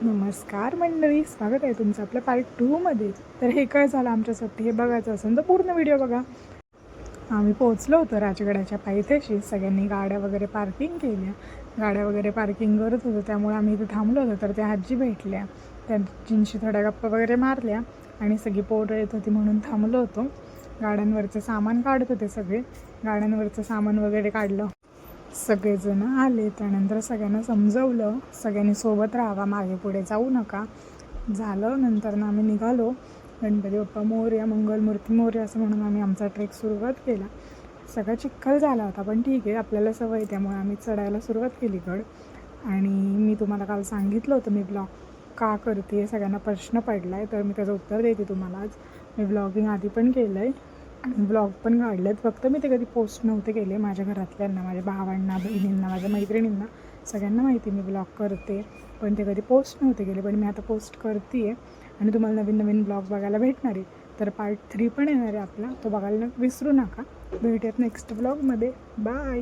नमस्कार मंडळी, स्वागत आहे तुमचं आपल्या पार्ट 2मध्ये. तर हे काय झालं आमच्यासाठी हे बघायचं असेल तर पूर्ण व्हिडिओ बघा. आम्ही पोहोचलो होतो राजगडाच्या पायथ्याशी. सगळ्यांनी गाड्या वगैरे पार्किंग केल्या. गाड्या वगैरे पार्किंग करत होतो त्यामुळे आम्ही इथे थांबलो होतो. तर त्या आजी भेटल्या, त्या आजींशी थोड्या गप्पा वगैरे मारल्या आणि सगळी पोरं येत होती म्हणून थांबलो होतो. गाड्यांवरचं सामान काढत होते सगळे. गाड्यांवरचं सामान वगैरे काढलं. सगळेजण आले. त्यानंतर सगळ्यांना समजवलं, सगळ्यांनी सोबत राहावा, मागे पुढे जाऊ नका. झालं. नंतर आम्ही निघालो. गणपती बाप्पा मोरया, मंगलमूर्ती मोरया असं म्हणून आम्ही आमचा ट्रेक सुरुवात केला. सगळा चिखल झाला होता पण ठीक आहे, आपल्याला सवय, त्यामुळे आम्ही चढायला सुरुवात केली गड. आणि मी तुम्हाला काल सांगितलं होतं मी ब्लॉग का करते, सगळ्यांना प्रश्न पडला आहे, तर मी त्याचं उत्तर देते तुम्हाला आज. मी ब्लॉगिंग आधी पण केलं आहे आणि ब्लॉग पण काढले आहेत, फक्त मी ते कधी पोस्ट नव्हते केले. माझ्या घरातल्यांना, माझ्या भावांना, बहिणींना, माझ्या मैत्रिणींना सगळ्यांना माहिती मी ब्लॉग करते, पण ते कधी पोस्ट नव्हते केले. पण मी आता पोस्ट करते आहे आणि तुम्हाला नवीन नवीन ब्लॉग बघायला भेटणार आहे. तर पार्ट 3 पण येणार आहे आपला, तो बघायला विसरू नका. भेटूयात नेक्स्ट ब्लॉगमध्ये. बाय.